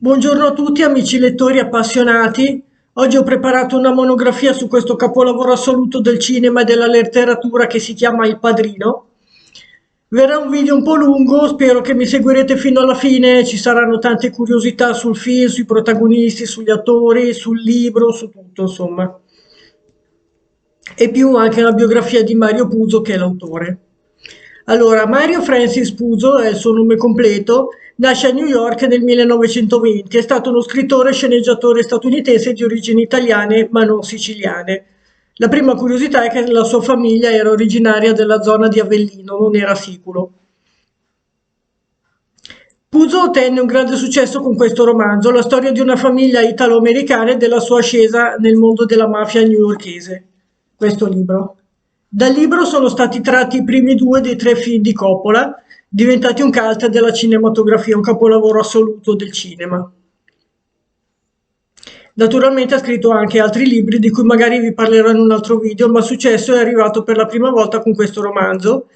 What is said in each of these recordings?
Buongiorno a tutti amici lettori appassionati. Oggi ho preparato una monografia su questo capolavoro assoluto del cinema e della letteratura che si chiama Il Padrino. Verrà un video un po' lungo, spero che mi seguirete fino alla fine, ci saranno tante curiosità sul film, sui protagonisti, sugli attori, sul libro, su tutto, insomma. E più anche la biografia di Mario Puzo che è l'autore. Allora, Mario Francis Puzo è il suo nome completo, nasce a New York nel 1920, è stato uno scrittore e sceneggiatore statunitense di origini italiane ma non siciliane. La prima curiosità è che la sua famiglia era originaria della zona di Avellino, non era siculo. Puzo ottenne un grande successo con questo romanzo, la storia di una famiglia italo-americana e della sua ascesa nel mondo della mafia newyorkese. Questo libro. Dal libro sono stati tratti i primi due dei tre film di Coppola, diventati un cult della cinematografia, un capolavoro assoluto del cinema. Naturalmente ha scritto anche altri libri di cui magari vi parlerò in un altro video, ma il successo è arrivato per la prima volta con questo romanzo,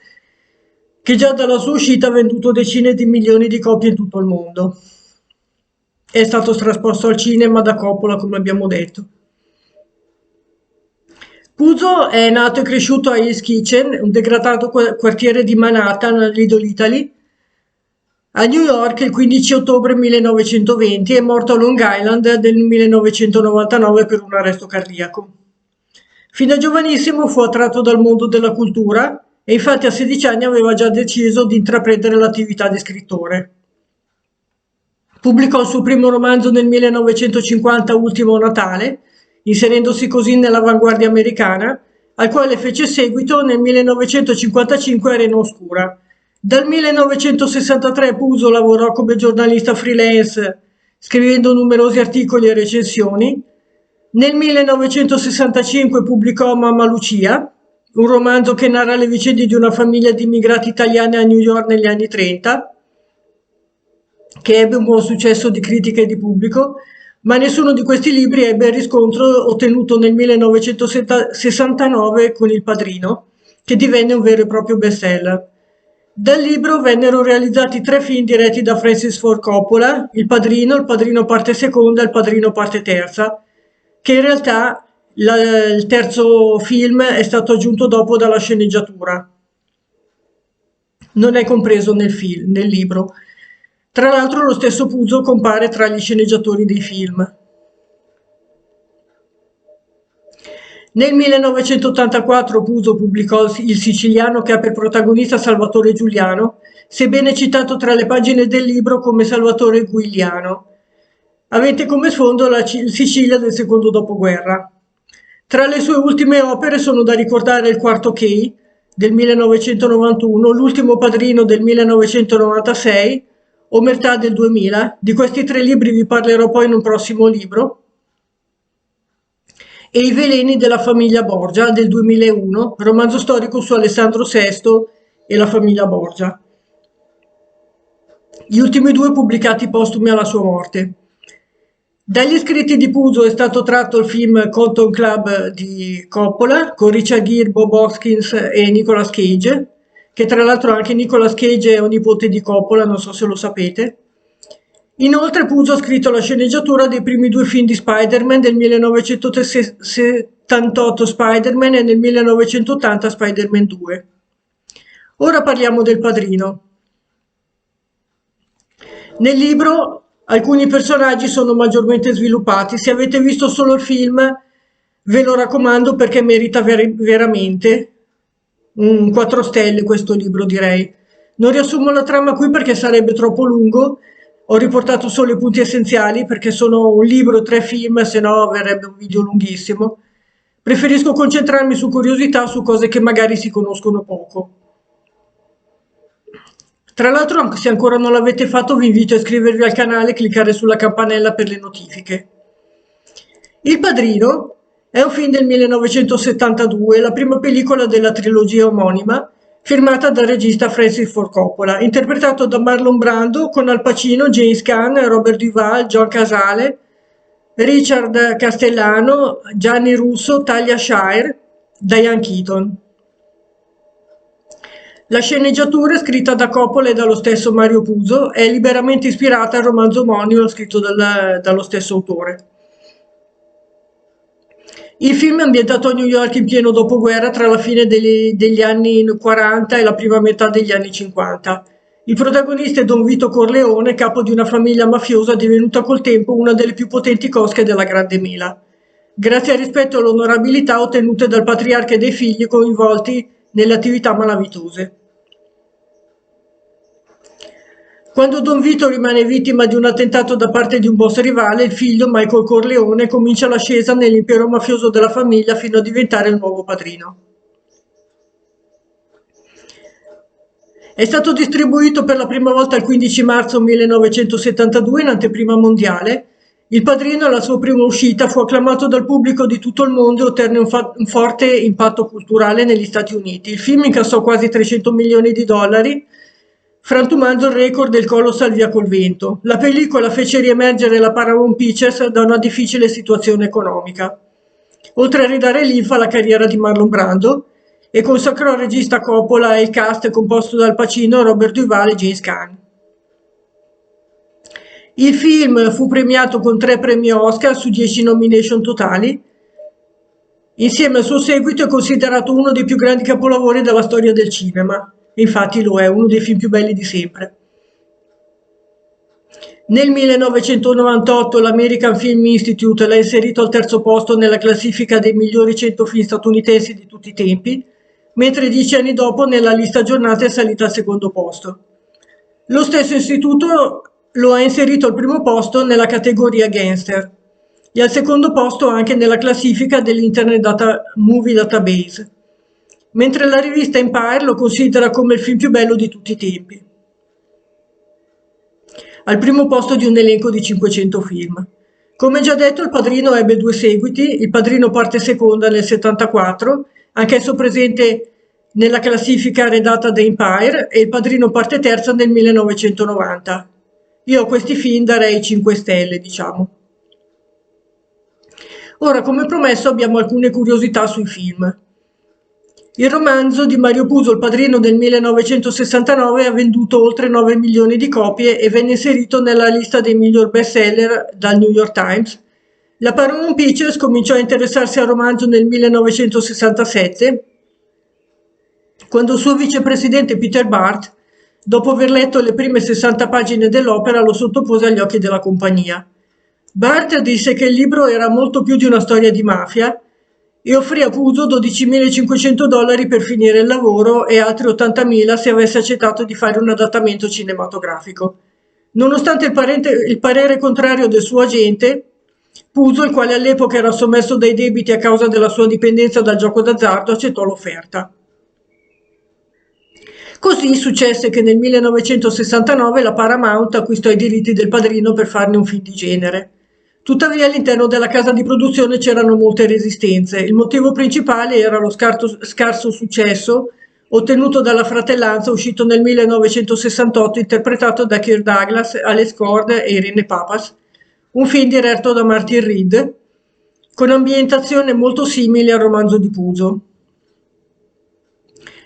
che già dalla sua uscita ha venduto decine di milioni di copie in tutto il mondo. È stato trasposto al cinema da Coppola, come abbiamo detto. Puzo è nato e cresciuto a East Kitchen, un degradato quartiere di Manhattan, Little Italy, a New York il 15 ottobre 1920 e è morto a Long Island nel 1999 per un arresto cardiaco. Fin da giovanissimo fu attratto dal mondo della cultura e infatti a 16 anni aveva già deciso di intraprendere l'attività di scrittore. Pubblicò il suo primo romanzo nel 1950, Ultimo Natale, inserendosi così nell'avanguardia americana, al quale fece seguito nel 1955 Arena Oscura. Dal 1963 Puzo lavorò come giornalista freelance, scrivendo numerosi articoli e recensioni. Nel 1965 pubblicò Mamma Lucia, un romanzo che narra le vicende di una famiglia di immigrati italiani a New York negli anni 30, che ebbe un buon successo di critica e di pubblico, ma nessuno di questi libri ebbe il riscontro ottenuto nel 1969 con Il Padrino, che divenne un vero e proprio bestseller. Dal libro vennero realizzati tre film diretti da Francis Ford Coppola, Il Padrino parte seconda e Il Padrino parte terza, che in realtà il terzo film è stato aggiunto dopo dalla sceneggiatura, non è compreso nel libro. Tra l'altro lo stesso Puzo compare tra gli sceneggiatori dei film. Nel 1984 Puzo pubblicò Il Siciliano che ha per protagonista Salvatore Giuliano, sebbene citato tra le pagine del libro come Salvatore Giuliano, avente come sfondo la Sicilia del secondo dopoguerra. Tra le sue ultime opere sono da ricordare Il Quarto Key del 1991, L'Ultimo Padrino del 1996, Omertà del 2000. Di questi tre libri vi parlerò poi in un prossimo libro. E I veleni della famiglia Borgia del 2001, romanzo storico su Alessandro VI e la famiglia Borgia. Gli ultimi due pubblicati postumi alla sua morte. Dagli scritti di Puzo è stato tratto il film Cotton Club di Coppola con Richard Gere, Bob Hoskins e Nicolas Cage, che tra l'altro anche Nicolas Cage è un nipote di Coppola, non so se lo sapete. Inoltre Puzo ha scritto la sceneggiatura dei primi due film di Spider-Man del 1978 Spider-Man e nel 1980 Spider-Man 2. Ora parliamo del Padrino. Nel libro alcuni personaggi sono maggiormente sviluppati, se avete visto solo il film ve lo raccomando perché merita veramente un 4 stelle questo libro, direi. Non riassumo la trama qui perché sarebbe troppo lungo, ho riportato solo i punti essenziali perché sono un libro e tre film, se no verrebbe un video lunghissimo. Preferisco concentrarmi su curiosità, su cose che magari si conoscono poco. Tra l'altro, se ancora non l'avete fatto, vi invito a iscrivervi al canale e cliccare sulla campanella per le notifiche. Il Padrino è un film del 1972, la prima pellicola della trilogia omonima, firmata dal regista Francis Ford Coppola, interpretato da Marlon Brando con Al Pacino, James Caan, Robert Duvall, John Casale, Richard Castellano, Gianni Russo, Talia Shire, Diane Keaton. La sceneggiatura, scritta da Coppola e dallo stesso Mario Puzo, è liberamente ispirata al romanzo omonimo scritto dallo stesso autore. Il film è ambientato a New York in pieno dopoguerra tra la fine degli anni 40 e la prima metà degli anni 50. Il protagonista è Don Vito Corleone, capo di una famiglia mafiosa divenuta col tempo una delle più potenti cosche della Grande Mela, grazie al rispetto e all'onorabilità ottenute dal patriarca e dei figli coinvolti nelle attività malavitose. Quando Don Vito rimane vittima di un attentato da parte di un boss rivale, il figlio Michael Corleone comincia l'ascesa nell'impero mafioso della famiglia fino a diventare il nuovo padrino. È stato distribuito per la prima volta il 15 marzo 1972 in anteprima mondiale. Il Padrino, alla sua prima uscita, fu acclamato dal pubblico di tutto il mondo e ottenne un forte impatto culturale negli Stati Uniti. Il film incassò quasi 300 milioni di dollari, frantumando il record del Colossal Via col Vento. La pellicola fece riemergere la Paramount Pictures da una difficile situazione economica, oltre a ridare linfa alla carriera di Marlon Brando, e consacrò il regista Coppola e il cast composto da Al Pacino, Robert Duvall e James Caan. Il film fu premiato con 3 premi Oscar su 10 nomination totali. Insieme al suo seguito è considerato uno dei più grandi capolavori della storia del cinema. Infatti lo è, uno dei film più belli di sempre. Nel 1998 l'American Film Institute l'ha inserito al terzo posto nella classifica dei migliori 100 film statunitensi di tutti i tempi, mentre 10 anni dopo nella lista aggiornata è salita al secondo posto. Lo stesso istituto lo ha inserito al primo posto nella categoria Gangster e al secondo posto anche nella classifica dell'Internet Movie Database, mentre la rivista Empire lo considera come il film più bello di tutti i tempi, al primo posto di un elenco di 500 film. Come già detto, Il Padrino ebbe 2 seguiti, Il Padrino parte seconda nel 74, anch'esso presente nella classifica redatta da Empire, e Il Padrino parte terza nel 1990. Io a questi film darei 5 stelle, diciamo. Ora, come promesso, abbiamo alcune curiosità sui film. Il romanzo di Mario Puzo, Il Padrino del 1969, ha venduto oltre 9 milioni di copie e venne inserito nella lista dei miglior bestseller dal New York Times. La Paramount Pictures cominciò a interessarsi al romanzo nel 1967, quando il suo vicepresidente Peter Bart, dopo aver letto le prime 60 pagine dell'opera, lo sottopose agli occhi della compagnia. Bart disse che il libro era molto più di una storia di mafia e offrì a Puzo $12.500 per finire il lavoro e altri 80.000 se avesse accettato di fare un adattamento cinematografico. Nonostante il parere contrario del suo agente, Puzo, il quale all'epoca era sommerso dai debiti a causa della sua dipendenza dal gioco d'azzardo, accettò l'offerta. Così successe che nel 1969 la Paramount acquistò i diritti del Padrino per farne un film di genere. Tuttavia all'interno della casa di produzione c'erano molte resistenze. Il motivo principale era lo scarso successo ottenuto dalla Fratellanza, uscito nel 1968, interpretato da Kirk Douglas, Alex Cord e Irene Papas, un film diretto da Martin Reed, con ambientazione molto simile al romanzo di Puzo.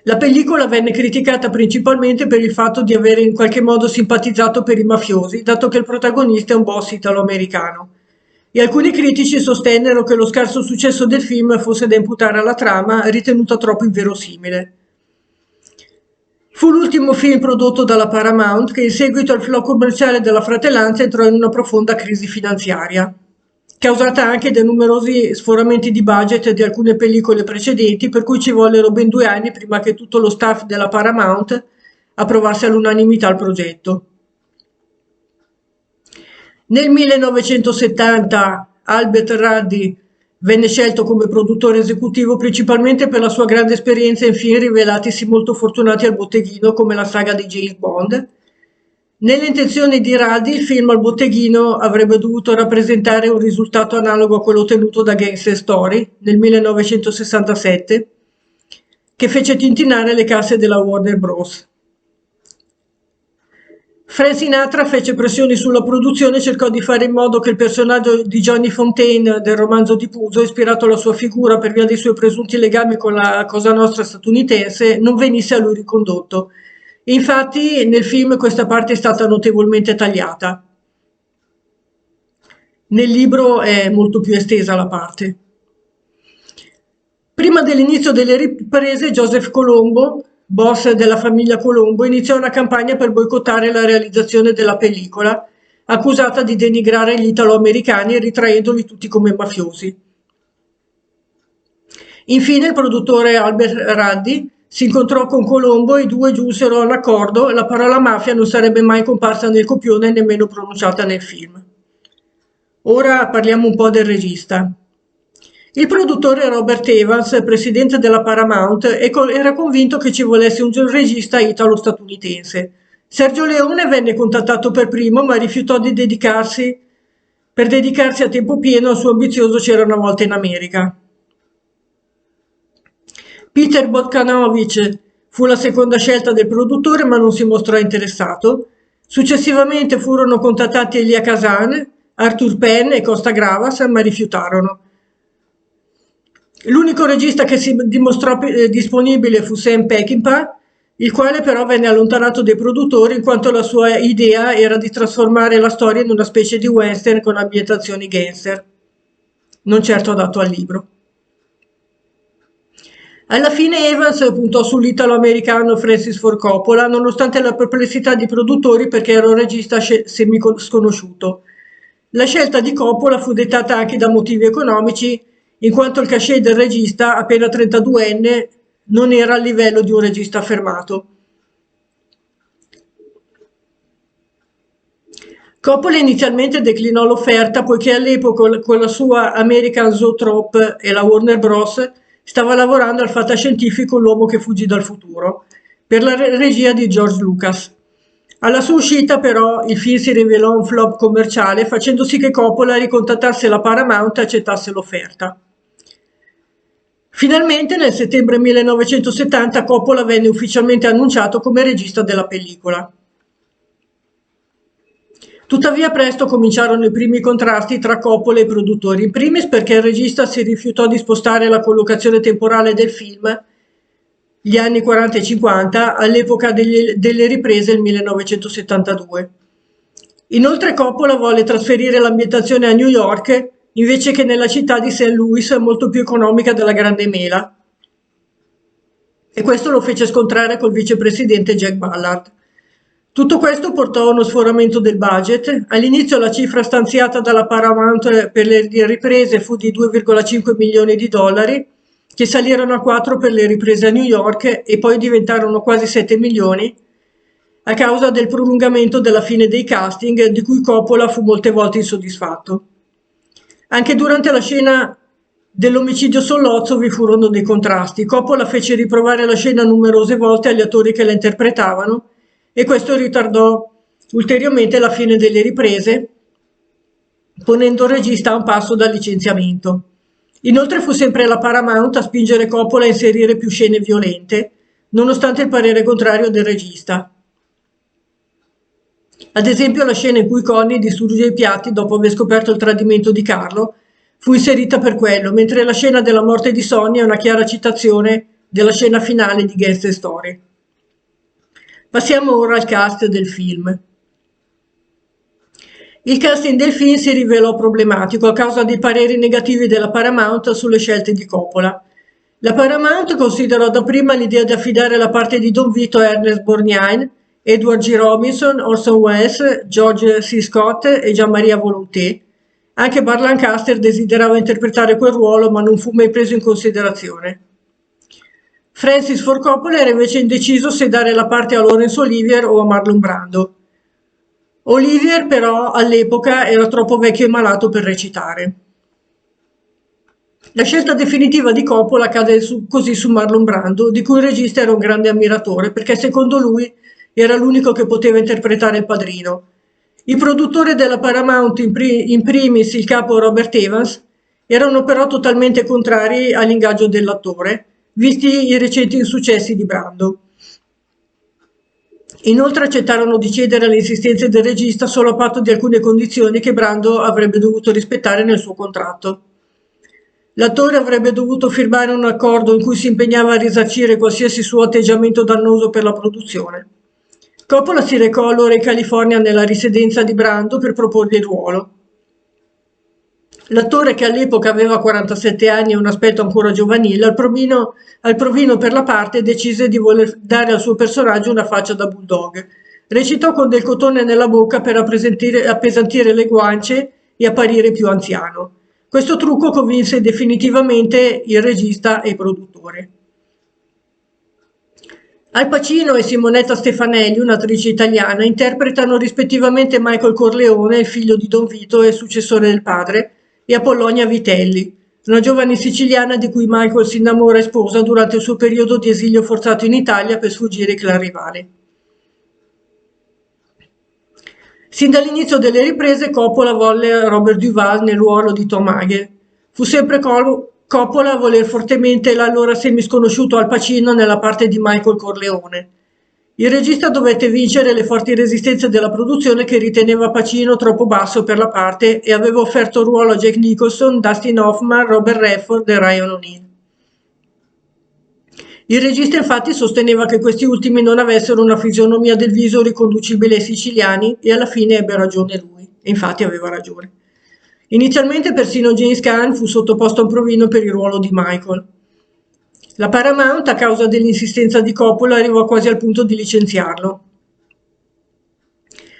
La pellicola venne criticata principalmente per il fatto di avere in qualche modo simpatizzato per i mafiosi, dato che il protagonista è un boss italo-americano. E alcuni critici sostennero che lo scarso successo del film fosse da imputare alla trama, ritenuta troppo inverosimile. Fu l'ultimo film prodotto dalla Paramount che, in seguito al flop commerciale della Fratellanza, entrò in una profonda crisi finanziaria, causata anche dai numerosi sforamenti di budget di alcune pellicole precedenti, per cui ci vollero ben 2 anni prima che tutto lo staff della Paramount approvasse all'unanimità il progetto. Nel 1970 Albert Ruddy venne scelto come produttore esecutivo principalmente per la sua grande esperienza in film rivelatisi molto fortunati al botteghino, come la saga di James Bond. Nelle intenzioni di Ruddy, il film al botteghino avrebbe dovuto rappresentare un risultato analogo a quello ottenuto da Gangster Story nel 1967, che fece tintinare le casse della Warner Bros. Frank Sinatra fece pressioni sulla produzione e cercò di fare in modo che il personaggio di Johnny Fontaine del romanzo di Puzo, ispirato alla sua figura per via dei suoi presunti legami con la Cosa Nostra statunitense, non venisse a lui ricondotto. Infatti nel film questa parte è stata notevolmente tagliata. Nel libro è molto più estesa la parte. Prima dell'inizio delle riprese, Joseph Colombo, boss della famiglia Colombo, iniziò una campagna per boicottare la realizzazione della pellicola, accusata di denigrare gli italo-americani ritraendoli tutti come mafiosi. Infine il produttore Albert Ruddy si incontrò con Colombo e i due giunsero a un accordo: la parola mafia non sarebbe mai comparsa nel copione e nemmeno pronunciata nel film. Ora parliamo un po' del regista. Il produttore Robert Evans, presidente della Paramount, era convinto che ci volesse un regista italo-statunitense. Sergio Leone venne contattato per primo, ma rifiutò di dedicarsi a tempo pieno al suo ambizioso C'era una volta in America. Peter Bogdanovich fu la seconda scelta del produttore, ma non si mostrò interessato. Successivamente furono contattati Elia Kazan, Arthur Penn e Costa Gravas, ma rifiutarono. L'unico regista che si dimostrò disponibile fu Sam Peckinpah, il quale però venne allontanato dai produttori in quanto la sua idea era di trasformare la storia in una specie di western con ambientazioni gangster, non certo adatto al libro. Alla fine Evans puntò sull'italo-americano Francis Ford Coppola, nonostante la perplessità di produttori perché era un regista semi-sconosciuto. La scelta di Coppola fu dettata anche da motivi economici, in quanto il cachet del regista, appena 32enne, non era al livello di un regista affermato. Coppola inizialmente declinò l'offerta poiché all'epoca con la sua American Zoetrope e la Warner Bros. Stava lavorando al fantascientifico L'uomo che fuggì dal futuro, per la regia di George Lucas. Alla sua uscita però il film si rivelò un flop commerciale, facendo sì che Coppola ricontattasse la Paramount e accettasse l'offerta. Finalmente nel settembre 1970 Coppola venne ufficialmente annunciato come regista della pellicola. Tuttavia presto cominciarono i primi contrasti tra Coppola e i produttori, in primis perché il regista si rifiutò di spostare la collocazione temporale del film, gli anni 40 e 50, all'epoca delle riprese il 1972. Inoltre Coppola volle trasferire l'ambientazione a New York invece che nella città di St. Louis, molto più economica della Grande Mela. E questo lo fece scontrare col vicepresidente Jack Ballard. Tutto questo portò a uno sforamento del budget. All'inizio la cifra stanziata dalla Paramount per le riprese fu di 2,5 milioni di dollari, che salirono a 4 per le riprese a New York e poi diventarono quasi 7 milioni a causa del prolungamento della fine dei casting, di cui Coppola fu molte volte insoddisfatto. Anche durante la scena dell'omicidio Sollozzo vi furono dei contrasti. Coppola fece riprovare la scena numerose volte agli attori che la interpretavano e questo ritardò ulteriormente la fine delle riprese, ponendo il regista a un passo dal licenziamento. Inoltre fu sempre la Paramount a spingere Coppola a inserire più scene violente, nonostante il parere contrario del regista. Ad esempio la scena in cui Connie distrugge i piatti dopo aver scoperto il tradimento di Carlo fu inserita per quello, mentre la scena della morte di Sonny è una chiara citazione della scena finale di Gangster Story. Passiamo ora al cast del film. Il casting del film si rivelò problematico a causa dei pareri negativi della Paramount sulle scelte di Coppola. La Paramount considerò dapprima l'idea di affidare la parte di Don Vito a Ernest Borgnine, Edward G. Robinson, Orson Welles, George C. Scott e Gian-Maria Volonté. Anche Burt Lancaster desiderava interpretare quel ruolo, ma non fu mai preso in considerazione. Francis Ford Coppola era invece indeciso se dare la parte a Laurence Olivier o a Marlon Brando. Olivier però all'epoca era troppo vecchio e malato per recitare. La scelta definitiva di Coppola cade così su Marlon Brando, di cui il regista era un grande ammiratore, perché secondo lui era l'unico che poteva interpretare il padrino. I produttori della Paramount, in primis il capo Robert Evans, erano però totalmente contrari all'ingaggio dell'attore, visti i recenti insuccessi di Brando. Inoltre accettarono di cedere alle insistenze del regista solo a patto di alcune condizioni che Brando avrebbe dovuto rispettare nel suo contratto. L'attore avrebbe dovuto firmare un accordo in cui si impegnava a risarcire qualsiasi suo atteggiamento dannoso per la produzione. Coppola si recò allora in California nella residenza di Brando per proporgli il ruolo. L'attore, che all'epoca aveva 47 anni e un aspetto ancora giovanile, al provino per la parte decise di voler dare al suo personaggio una faccia da bulldog. Recitò con del cotone nella bocca per appesantire le guance e apparire più anziano. Questo trucco convinse definitivamente il regista e i produttori. Al Pacino e Simonetta Stefanelli, un'attrice italiana, interpretano rispettivamente Michael Corleone, il figlio di Don Vito e successore del padre, e Apollonia Vitelli, una giovane siciliana di cui Michael si innamora e sposa durante il suo periodo di esilio forzato in Italia per sfuggire ai clan rivali. Sin dall'inizio delle riprese Coppola volle Robert Duvall nel ruolo di Tom Hagen. Fu sempre Coppola a voler fortemente l'allora semisconosciuto Al Pacino nella parte di Michael Corleone. Il regista dovette vincere le forti resistenze della produzione, che riteneva Pacino troppo basso per la parte e aveva offerto il ruolo a Jack Nicholson, Dustin Hoffman, Robert Redford e Ryan O'Neal. Il regista infatti sosteneva che questi ultimi non avessero una fisionomia del viso riconducibile ai siciliani, e alla fine ebbe ragione lui, e infatti aveva ragione. Inizialmente persino James Caan fu sottoposto a un provino per il ruolo di Michael. La Paramount, a causa dell'insistenza di Coppola, arrivò quasi al punto di licenziarlo.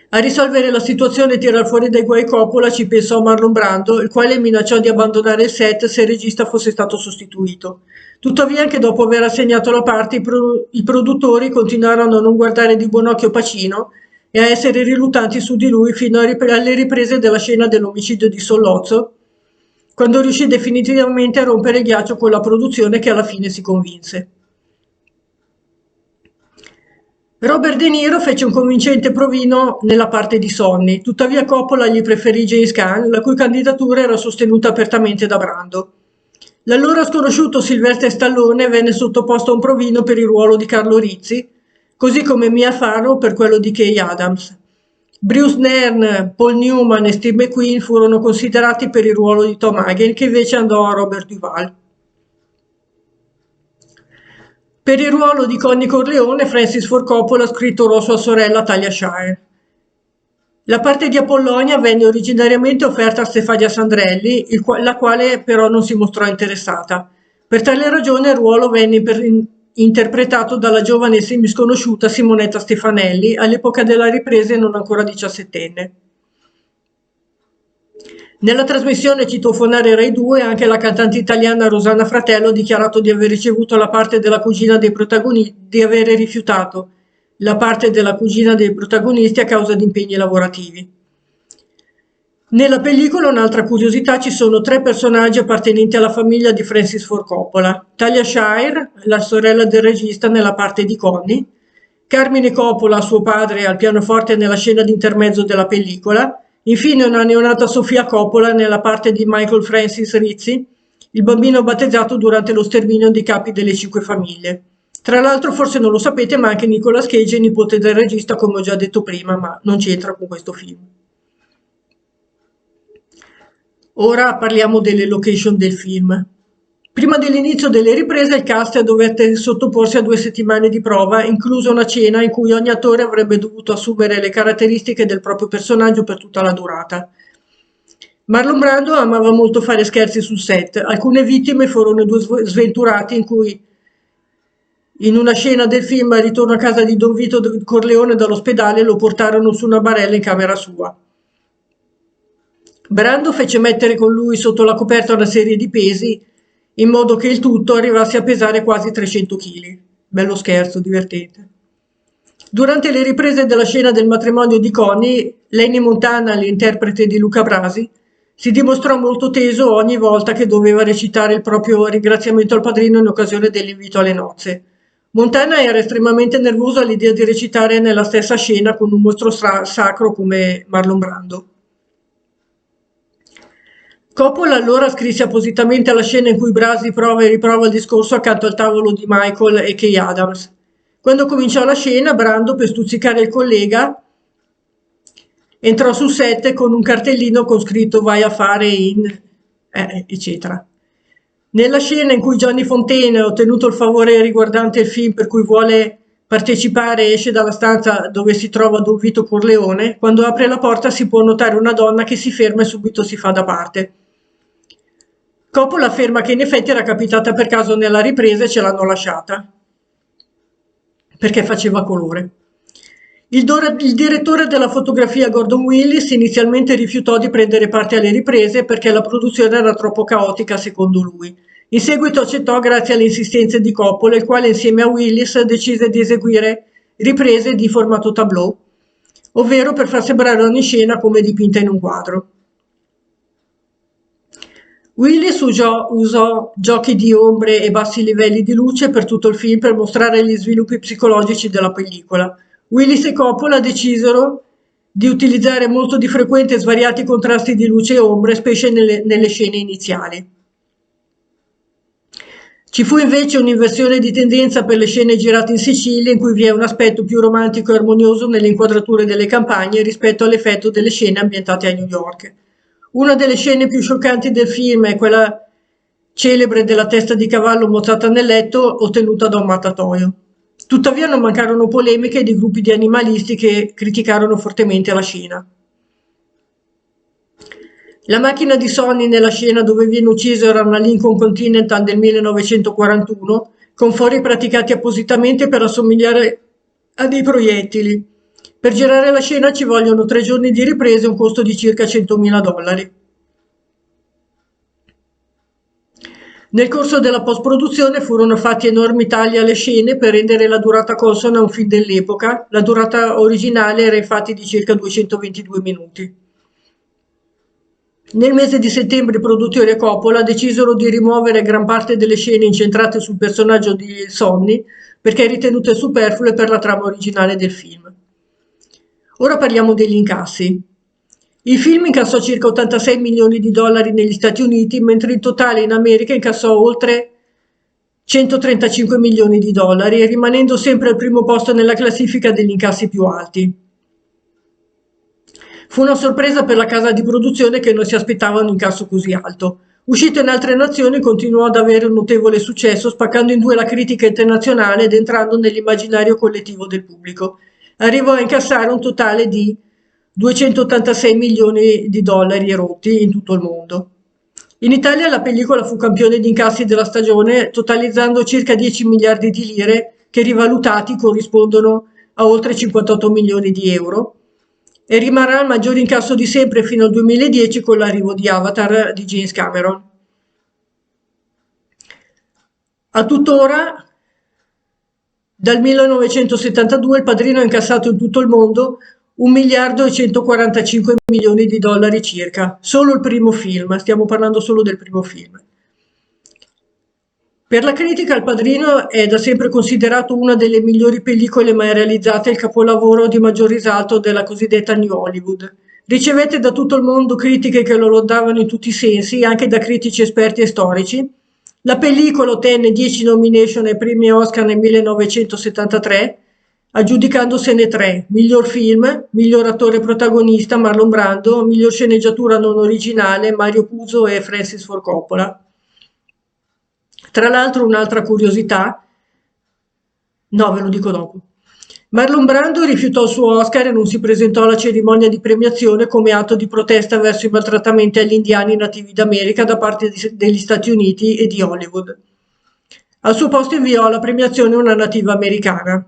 A risolvere la situazione e tirar fuori dai guai Coppola ci pensò Marlon Brando, il quale minacciò di abbandonare il set se il regista fosse stato sostituito. Tuttavia, anche dopo aver assegnato la parte, i produttori continuarono a non guardare di buon occhio Pacino e a essere riluttanti su di lui fino alle riprese della scena dell'omicidio di Sollozzo, quando riuscì definitivamente a rompere il ghiaccio con la produzione, che alla fine si convinse. Robert De Niro fece un convincente provino nella parte di Sonny, tuttavia Coppola gli preferì James Caan, la cui candidatura era sostenuta apertamente da Brando. L'allora sconosciuto Sylvester Stallone venne sottoposto a un provino per il ruolo di Carlo Rizzi, così come Mia Farrow per quello di Kay Adams. Bruce Dern, Paul Newman e Steve McQueen furono considerati per il ruolo di Tom Hagen, che invece andò a Robert Duvall. Per il ruolo di Connie Corleone, Francis Ford Coppola scritturò sua sorella Talia Shire. La parte di Apollonia venne originariamente offerta a Stefania Sandrelli, la quale però non si mostrò interessata. Per tale ragione il ruolo venne interpretato dalla giovane e semisconosciuta Simonetta Stefanelli, all'epoca della ripresa non ancora 17enne. Nella trasmissione citofonare Rai 2 anche la cantante italiana Rosanna Fratello ha dichiarato di aver ricevuto la parte della cugina dei protagonisti, di avere rifiutato la parte della cugina dei protagonisti a causa di impegni lavorativi. Nella pellicola, un'altra curiosità, ci sono 3 personaggi appartenenti alla famiglia di Francis Ford Coppola: Talia Shire, la sorella del regista, nella parte di Connie, Carmine Coppola, suo padre, al pianoforte nella scena di intermezzo della pellicola, infine una neonata Sofia Coppola nella parte di Michael Francis Rizzi, il bambino battezzato durante lo sterminio dei capi delle 5 famiglie. Tra l'altro, forse non lo sapete, ma anche Nicolas Cage è nipote del regista, come ho già detto prima, ma non c'entra con questo film. Ora parliamo delle location del film. Prima dell'inizio delle riprese il cast dovette sottoporsi a 2 settimane di prova, inclusa una cena in cui ogni attore avrebbe dovuto assumere le caratteristiche del proprio personaggio per tutta la durata. Marlon Brando amava molto fare scherzi sul set. Alcune vittime furono 2 sventurati in cui, in una scena del film al ritorno a casa di Don Vito Corleone dall'ospedale, lo portarono su una barella in camera sua. Brando fece mettere con lui sotto la coperta una serie di pesi, in modo che il tutto arrivasse a pesare quasi 300 kg. Bello scherzo, divertente. Durante le riprese della scena del matrimonio di Connie, Lenny Montana, l'interprete di Luca Brasi, si dimostrò molto teso ogni volta che doveva recitare il proprio ringraziamento al padrino in occasione dell'invito alle nozze. Montana era estremamente nervoso all'idea di recitare nella stessa scena con un mostro sacro come Marlon Brando. Coppola allora scrisse appositamente la scena in cui Brasi prova e riprova il discorso accanto al tavolo di Michael e Kay Adams. Quando cominciò la scena, Brando, per stuzzicare il collega, entrò sul set con un cartellino con scritto vai a fare eccetera. Nella scena in cui Johnny Fontane ha ottenuto il favore riguardante il film per cui vuole partecipare, esce dalla stanza dove si trova Don Vito Corleone, quando apre la porta si può notare una donna che si ferma e subito si fa da parte. Coppola afferma che in effetti era capitata per caso nella ripresa e ce l'hanno lasciata, perché faceva colore. Il direttore della fotografia Gordon Willis inizialmente rifiutò di prendere parte alle riprese perché la produzione era troppo caotica secondo lui. In seguito accettò grazie alle insistenze di Coppola, il quale insieme a Willis decise di eseguire riprese di formato tableau, ovvero per far sembrare ogni scena come dipinta in un quadro. Willis usò giochi di ombre e bassi livelli di luce per tutto il film per mostrare gli sviluppi psicologici della pellicola. Willis e Coppola decisero di utilizzare molto di frequente svariati contrasti di luce e ombre, specie nelle scene iniziali. Ci fu invece un'inversione di tendenza per le scene girate in Sicilia, in cui vi è un aspetto più romantico e armonioso nelle inquadrature delle campagne rispetto all'effetto delle scene ambientate a New York. Una delle scene più scioccanti del film è quella celebre della testa di cavallo mozzata nel letto ottenuta da un mattatoio. Tuttavia non mancarono polemiche di gruppi di animalisti che criticarono fortemente la scena. La macchina di Sony nella scena dove viene ucciso era una Lincoln Continental del 1941 con fori praticati appositamente per assomigliare a dei proiettili. Per girare la scena ci vogliono 3 giorni di riprese e un costo di circa $100.000. Nel corso della post-produzione furono fatti enormi tagli alle scene per rendere la durata consona a un film dell'epoca. La durata originale era infatti di circa 222 minuti. Nel mese di settembre i produttori e Coppola decisero di rimuovere gran parte delle scene incentrate sul personaggio di Sonny perché ritenute superflue per la trama originale del film. Ora parliamo degli incassi. Il film incassò circa 86 milioni di dollari negli Stati Uniti, mentre in totale in America incassò oltre 135 milioni di dollari, rimanendo sempre al primo posto nella classifica degli incassi più alti. Fu una sorpresa per la casa di produzione che non si aspettava un incasso così alto. Uscito in altre nazioni, continuò ad avere un notevole successo, spaccando in due la critica internazionale ed entrando nell'immaginario collettivo del pubblico. Arrivò a incassare un totale di 286 milioni di dollari erotti in tutto il mondo. In Italia la pellicola fu campione di incassi della stagione, totalizzando circa 10 miliardi di lire, che rivalutati corrispondono a oltre 58 milioni di euro, e rimarrà il maggior incasso di sempre fino al 2010 con l'arrivo di Avatar di James Cameron. A tuttora, dal 1972, Il Padrino ha incassato in tutto il mondo 1 miliardo e 145 milioni di dollari circa, solo il primo film, stiamo parlando solo del primo film. Per la critica Il Padrino è da sempre considerato una delle migliori pellicole mai realizzate e il capolavoro di maggior risalto della cosiddetta New Hollywood. Ricevette da tutto il mondo critiche che lo lodavano in tutti i sensi, anche da critici esperti e storici. La pellicola ottenne 10 nomination ai premi Oscar nel 1973, aggiudicandosene 3: miglior film, miglior attore protagonista Marlon Brando, miglior sceneggiatura non originale Mario Puzo e Francis Ford Coppola. Tra l'altro, un'altra curiosità, no, ve lo dico dopo. Marlon Brando rifiutò il suo Oscar e non si presentò alla cerimonia di premiazione come atto di protesta verso i maltrattamenti agli indiani nativi d'America da parte degli Stati Uniti e di Hollywood. Al suo posto inviò alla premiazione una nativa americana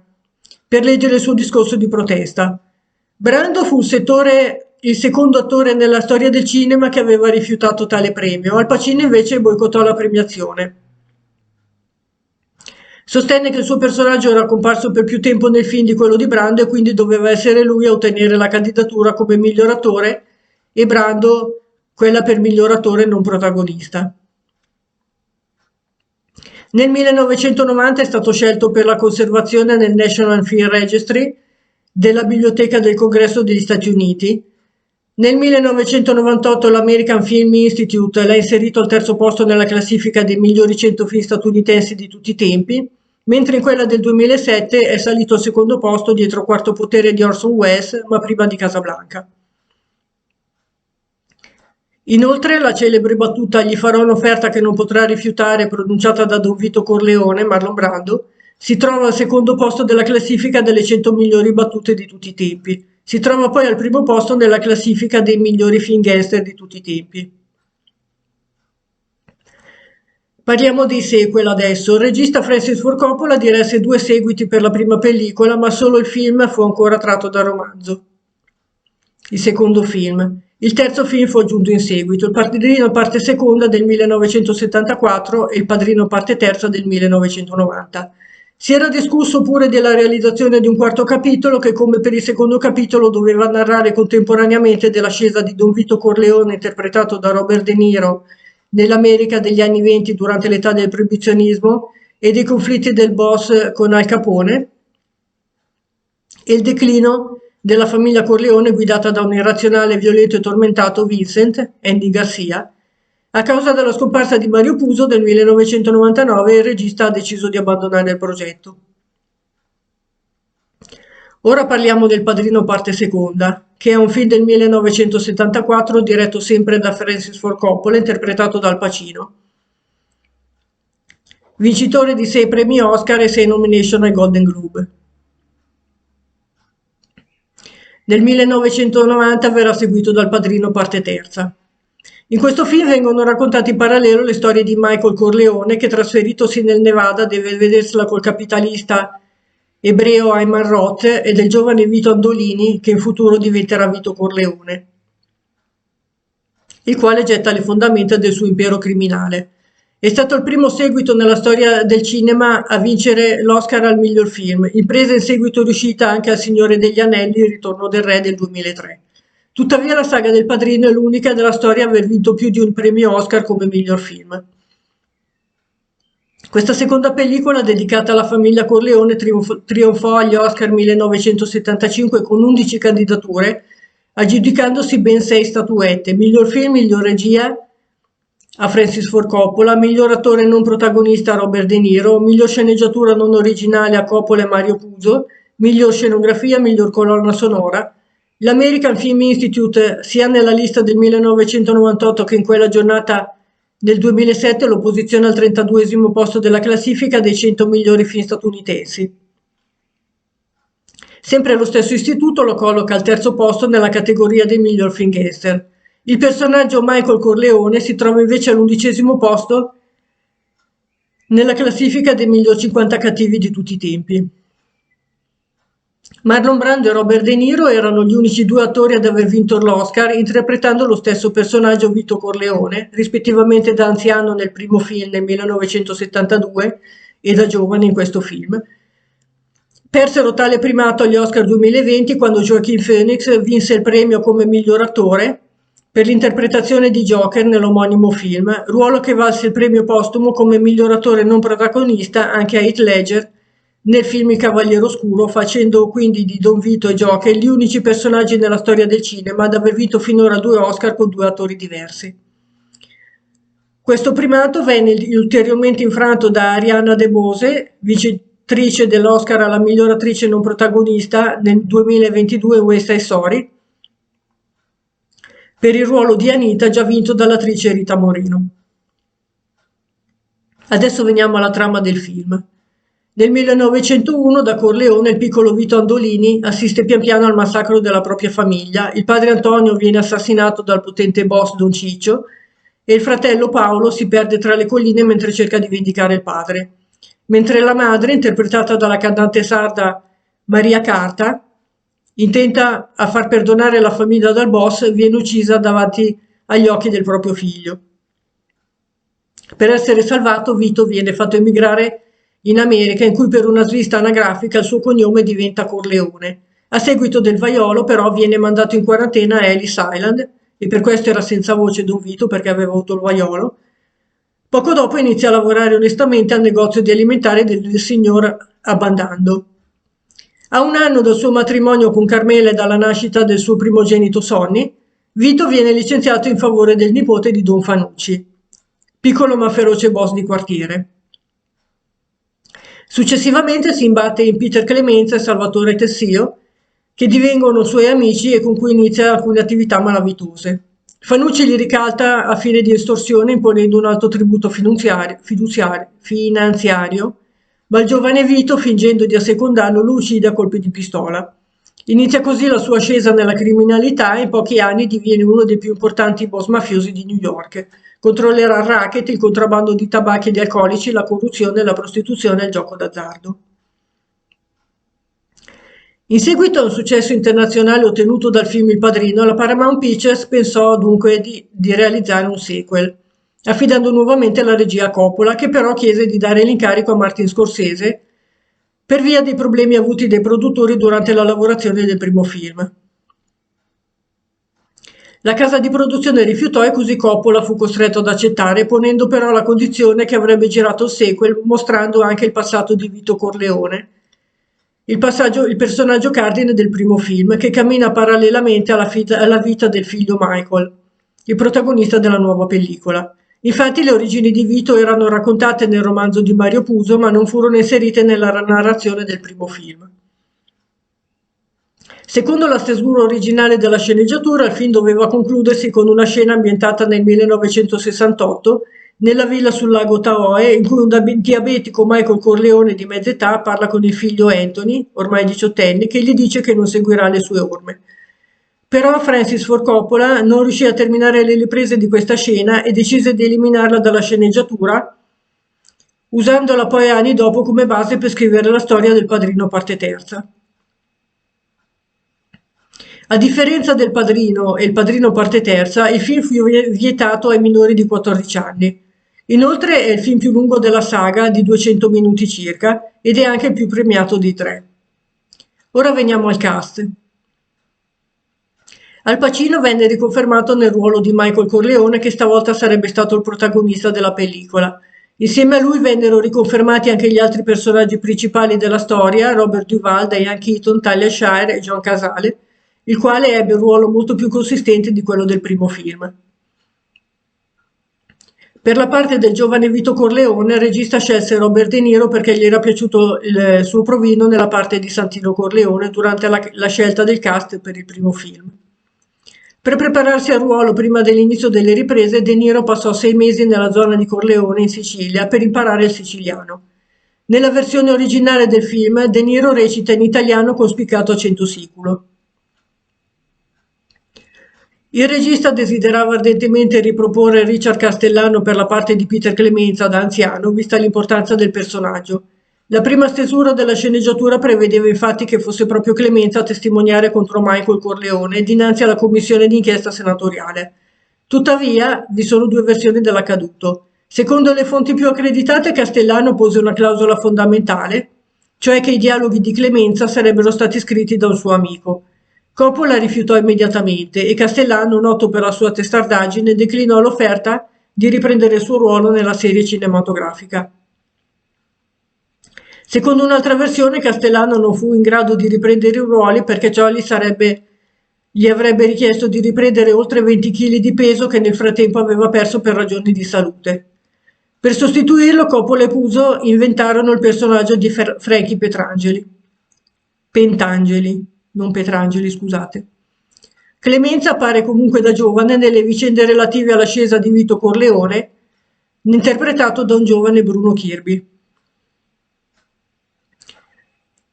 per leggere il suo discorso di protesta. Brando fu il secondo attore nella storia del cinema che aveva rifiutato tale premio. Al Pacino invece boicottò la premiazione. Sostenne che il suo personaggio era comparso per più tempo nel film di quello di Brando e quindi doveva essere lui a ottenere la candidatura come miglior attore e Brando quella per miglior attore non protagonista. Nel 1990 è stato scelto per la conservazione nel National Film Registry della Biblioteca del Congresso degli Stati Uniti. Nel 1998 l'American Film Institute l'ha inserito al terzo posto nella classifica dei migliori 100 film statunitensi di tutti i tempi. mentre in quella del 2007 è salito al secondo posto dietro Quarto potere di Orson Welles, ma prima di Casablanca. Inoltre la celebre battuta "gli farò un'offerta che non potrà rifiutare" pronunciata da Don Vito Corleone, Marlon Brando, si trova al secondo posto della classifica delle 100 migliori battute di tutti i tempi. Si trova poi al primo posto nella classifica dei migliori film gangster di tutti i tempi. Parliamo dei sequel adesso. Il regista Francis Ford Coppola diresse 2 seguiti per la prima pellicola, ma solo il film fu ancora tratto dal romanzo. Il secondo film. Il terzo film fu aggiunto in seguito, Il Padrino parte seconda del 1974 e Il Padrino parte terza del 1990. Si era discusso pure della realizzazione di un quarto capitolo che, come per il secondo capitolo, doveva narrare contemporaneamente dell'ascesa di Don Vito Corleone, interpretato da Robert De Niro, nell'America degli anni '20 durante l'età del proibizionismo e dei conflitti del boss con Al Capone, e il declino della famiglia Corleone guidata da un irrazionale, violento e tormentato Vincent, Andy Garcia. A causa della scomparsa di Mario Puzo nel 1999 il regista ha deciso di abbandonare il progetto. Ora parliamo del Padrino parte seconda, che è un film del 1974 diretto sempre da Francis Ford Coppola, interpretato da Al Pacino. Vincitore di 6 premi Oscar e 6 nomination ai Golden Globe. Nel 1990 verrà seguito dal Padrino parte terza. In questo film vengono raccontate in parallelo le storie di Michael Corleone che, trasferitosi nel Nevada, deve vedersela col capitalista ebreo Ayman Roth e del giovane Vito Andolini che in futuro diventerà Vito Corleone, il quale getta le fondamenta del suo impero criminale. È stato il primo seguito nella storia del cinema a vincere l'Oscar al miglior film, impresa in seguito riuscita anche al Signore degli Anelli, Il ritorno del re del 2003. Tuttavia la saga del Padrino è l'unica della storia a aver vinto più di un premio Oscar come miglior film. Questa seconda pellicola, dedicata alla famiglia Corleone, trionfò agli Oscar 1975 con 11 candidature, aggiudicandosi ben 6 statuette: miglior film, miglior regia a Francis Ford Coppola, miglior attore non protagonista a Robert De Niro, miglior sceneggiatura non originale a Coppola e Mario Puzo, miglior scenografia, miglior colonna sonora. L'American Film Institute, sia nella lista del 1998 che in quella aggiornata nel 2007, lo posiziona al 32esimo posto della classifica dei 100 migliori film statunitensi. Sempre lo stesso istituto lo colloca al terzo posto nella categoria dei miglior film gangster. Il personaggio Michael Corleone si trova invece all'11esimo posto nella classifica dei miglior 50 cattivi di tutti i tempi. Marlon Brando e Robert De Niro erano gli unici 2 attori ad aver vinto l'Oscar interpretando lo stesso personaggio Vito Corleone, rispettivamente da anziano nel primo film nel 1972 e da giovane in questo film. Persero tale primato agli Oscar 2020 quando Joaquin Phoenix vinse il premio come miglior attore per l'interpretazione di Joker nell'omonimo film, ruolo che valse il premio postumo come miglior attore non protagonista anche a Heath Ledger nel film Il Cavaliere Oscuro, facendo quindi di Don Vito e Joker gli unici personaggi nella storia del cinema ad aver vinto finora 2 Oscar con 2 attori diversi. Questo primato venne ulteriormente infranto da Ariana DeBose, vincitrice dell'Oscar alla miglior attrice non protagonista nel 2022 in West Side Story, per il ruolo di Anita già vinto dall'attrice Rita Moreno. Adesso veniamo alla trama del film. Nel 1901 da Corleone il piccolo Vito Andolini assiste pian piano al massacro della propria famiglia, il padre Antonio viene assassinato dal potente boss Don Ciccio e il fratello Paolo si perde tra le colline mentre cerca di vendicare il padre, mentre la madre, interpretata dalla cantante sarda Maria Carta, intenta a far perdonare la famiglia dal boss, viene uccisa davanti agli occhi del proprio figlio. Per essere salvato, Vito viene fatto emigrare in America, in cui per una svista anagrafica il suo cognome diventa Corleone. A seguito del vaiolo, però, viene mandato in quarantena a Ellis Island, e per questo era senza voce Don Vito, perché aveva avuto il vaiolo. Poco dopo inizia a lavorare onestamente al negozio di alimentari del signor Abandando. A 1 anno dal suo matrimonio con Carmela e dalla nascita del suo primogenito Sonny, Vito viene licenziato in favore del nipote di Don Fanucci, piccolo ma feroce boss di quartiere. Successivamente si imbatte in Peter Clemenza e Salvatore Tessio, che divengono suoi amici e con cui inizia alcune attività malavitose. Fanucci li ricalta a fine di estorsione imponendo un alto tributo finanziario, ma il giovane Vito, fingendo di assecondarlo, lo uccide a colpi di pistola. Inizia così la sua ascesa nella criminalità e in pochi anni diviene uno dei più importanti boss mafiosi di New York. Controllerà il racket, il contrabbando di tabacchi e di alcolici, la corruzione, la prostituzione e il gioco d'azzardo. In seguito a un successo internazionale ottenuto dal film Il Padrino, la Paramount Pictures pensò dunque di realizzare un sequel, affidando nuovamente la regia a Coppola, che però chiese di dare l'incarico a Martin Scorsese per via dei problemi avuti dai produttori durante la lavorazione del primo film. La casa di produzione rifiutò e così Coppola fu costretto ad accettare, ponendo però la condizione che avrebbe girato il sequel mostrando anche il passato di Vito Corleone, il personaggio cardine del primo film, che cammina parallelamente alla vita del figlio Michael, il protagonista della nuova pellicola. Infatti le origini di Vito erano raccontate nel romanzo di Mario Puzo, ma non furono inserite nella narrazione del primo film. Secondo la stesura originale della sceneggiatura, il film doveva concludersi con una scena ambientata nel 1968 nella villa sul lago Tahoe, in cui un diabetico Michael Corleone di mezza età parla con il figlio Anthony, ormai diciottenne, che gli dice che non seguirà le sue orme. Però Francis Ford Coppola non riuscì a terminare le riprese di questa scena e decise di eliminarla dalla sceneggiatura, usandola poi anni dopo come base per scrivere la storia del Padrino parte terza. A differenza del Padrino e Il Padrino parte terza, il film fu vietato ai minori di 14 anni. Inoltre è il film più lungo della saga, di 200 minuti circa, ed è anche il più premiato dei tre. Ora veniamo al cast. Al Pacino venne riconfermato nel ruolo di Michael Corleone, che stavolta sarebbe stato il protagonista della pellicola. Insieme a lui vennero riconfermati anche gli altri personaggi principali della storia, Robert Duvall, Diane Keaton, Talia Shire e John Casale, il quale ebbe un ruolo molto più consistente di quello del primo film. Per la parte del giovane Vito Corleone, il regista scelse Robert De Niro perché gli era piaciuto il suo provino nella parte di Santino Corleone durante la scelta del cast per il primo film. Per prepararsi al ruolo prima dell'inizio delle riprese, De Niro passò 6 mesi nella zona di Corleone in Sicilia per imparare il siciliano. Nella versione originale del film, De Niro recita in italiano con spiccato accento siculo. Il regista desiderava ardentemente riproporre Richard Castellano per la parte di Peter Clemenza da anziano, vista l'importanza del personaggio. La prima stesura della sceneggiatura prevedeva infatti che fosse proprio Clemenza a testimoniare contro Michael Corleone dinanzi alla commissione d'inchiesta senatoriale. Tuttavia, vi sono due versioni dell'accaduto. Secondo le fonti più accreditate, Castellano pose una clausola fondamentale, cioè che i dialoghi di Clemenza sarebbero stati scritti da un suo amico. Coppola rifiutò immediatamente e Castellano, noto per la sua testardaggine, declinò l'offerta di riprendere il suo ruolo nella serie cinematografica. Secondo un'altra versione, Castellano non fu in grado di riprendere i ruoli perché ciò gli avrebbe richiesto di riprendere oltre 20 kg di peso che nel frattempo aveva perso per ragioni di salute. Per sostituirlo, Coppola e Puzo inventarono il personaggio di Frankie Pentangeli, non Petrangeli, scusate. Clemenza appare comunque da giovane nelle vicende relative all'ascesa di Vito Corleone, interpretato da un giovane Bruno Kirby.